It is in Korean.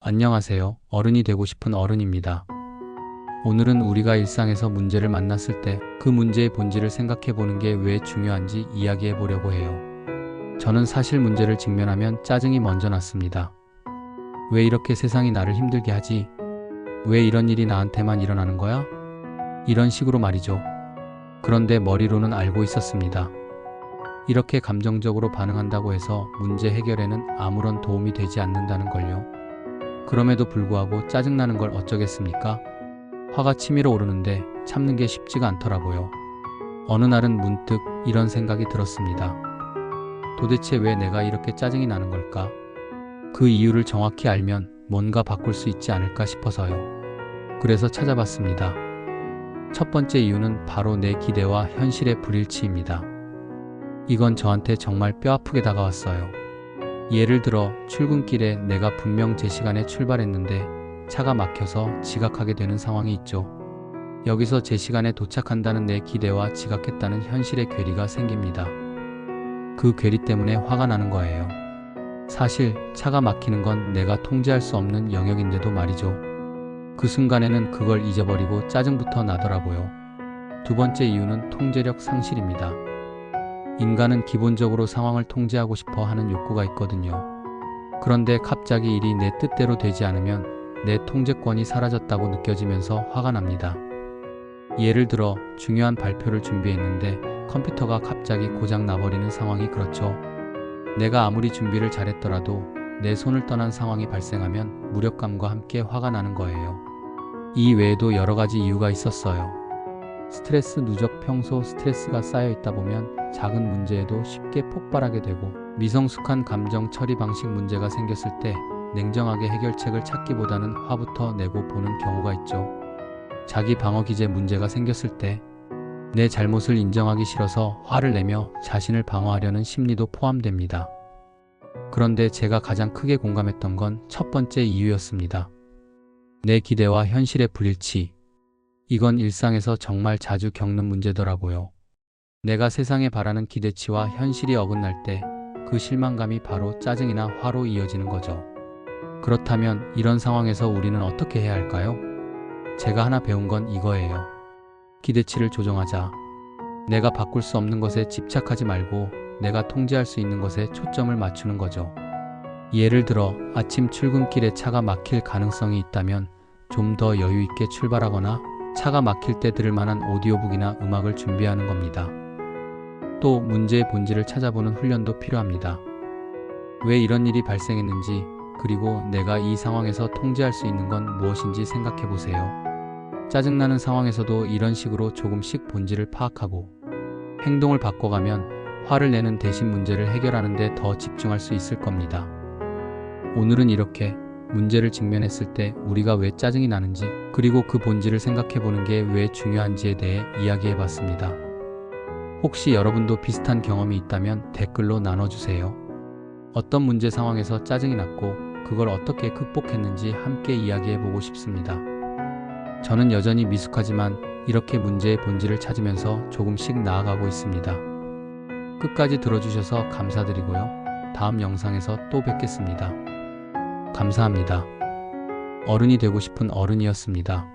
안녕하세요. 어른이 되고 싶은 어른입니다. 오늘은 우리가 일상에서 문제를 만났을 때 그 문제의 본질을 생각해 보는 게 왜 중요한지 이야기해 보려고 해요. 저는 사실 문제를 직면하면 짜증이 먼저 났습니다. 왜 이렇게 세상이 나를 힘들게 하지? 왜 이런 일이 나한테만 일어나는 거야? 이런 식으로 말이죠. 그런데 머리로는 알고 있었습니다. 이렇게 감정적으로 반응한다고 해서 문제 해결에는 아무런 도움이 되지 않는다는 걸요. 그럼에도 불구하고 짜증나는 걸 어쩌겠습니까? 화가 치밀어 오르는데 참는 게 쉽지가 않더라고요. 어느 날은 문득 이런 생각이 들었습니다. 도대체 왜 내가 이렇게 짜증이 나는 걸까? 그 이유를 정확히 알면 뭔가 바꿀 수 있지 않을까 싶어서요. 그래서 찾아봤습니다. 첫 번째 이유는 바로 내 기대와 현실의 불일치입니다. 이건 저한테 정말 뼈아프게 다가왔어요. 예를 들어 출근길에 내가 분명 제 시간에 출발했는데 차가 막혀서 지각하게 되는 상황이 있죠. 여기서 제 시간에 도착한다는 내 기대와 지각했다는 현실의 괴리가 생깁니다. 그 괴리 때문에 화가 나는 거예요. 사실 차가 막히는 건 내가 통제할 수 없는 영역인데도 말이죠. 그 순간에는 그걸 잊어버리고 짜증부터 나더라고요. 두 번째 이유는 통제력 상실입니다. 인간은 기본적으로 상황을 통제하고 싶어 하는 욕구가 있거든요. 그런데 갑자기 일이 내 뜻대로 되지 않으면 내 통제권이 사라졌다고 느껴지면서 화가 납니다. 예를 들어 중요한 발표를 준비했는데 컴퓨터가 갑자기 고장 나버리는 상황이 그렇죠. 내가 아무리 준비를 잘했더라도 내 손을 떠난 상황이 발생하면 무력감과 함께 화가 나는 거예요. 이 외에도 여러 가지 이유가 있었어요. 스트레스 누적 평소 스트레스가 쌓여 있다 보면 작은 문제에도 쉽게 폭발하게 되고 미성숙한 감정 처리 방식 문제가 생겼을 때 냉정하게 해결책을 찾기보다는 화부터 내고 보는 경우가 있죠. 자기 방어 기제 문제가 생겼을 때 내 잘못을 인정하기 싫어서 화를 내며 자신을 방어하려는 심리도 포함됩니다. 그런데 제가 가장 크게 공감했던 건 첫 번째 이유였습니다. 내 기대와 현실의 불일치. 이건 일상에서 정말 자주 겪는 문제더라고요. 내가 세상에 바라는 기대치와 현실이 어긋날 때 그 실망감이 바로 짜증이나 화로 이어지는 거죠. 그렇다면 이런 상황에서 우리는 어떻게 해야 할까요? 제가 하나 배운 건 이거예요. 기대치를 조정하자. 내가 바꿀 수 없는 것에 집착하지 말고 내가 통제할 수 있는 것에 초점을 맞추는 거죠. 예를 들어 아침 출근길에 차가 막힐 가능성이 있다면 좀 더 여유 있게 출발하거나 차가 막힐 때 들을 만한 오디오북이나 음악을 준비하는 겁니다. 또 문제의 본질을 찾아보는 훈련도 필요합니다. 왜 이런 일이 발생했는지, 그리고 내가 이 상황에서 통제할 수 있는 건 무엇인지 생각해 보세요. 짜증나는 상황에서도 이런 식으로 조금씩 본질을 파악하고 행동을 바꿔가면 화를 내는 대신 문제를 해결하는 데 더 집중할 수 있을 겁니다. 오늘은 이렇게 문제를 직면했을 때 우리가 왜 짜증이 나는지, 그리고 그 본질을 생각해 보는 게 왜 중요한지에 대해 이야기해 봤습니다. 혹시 여러분도 비슷한 경험이 있다면 댓글로 나눠주세요. 어떤 문제 상황에서 짜증이 났고 그걸 어떻게 극복했는지 함께 이야기해 보고 싶습니다. 저는 여전히 미숙하지만 이렇게 문제의 본질을 찾으면서 조금씩 나아가고 있습니다. 끝까지 들어주셔서 감사드리고요. 다음 영상에서 또 뵙겠습니다. 감사합니다. 어른이 되고 싶은 어른이었습니다.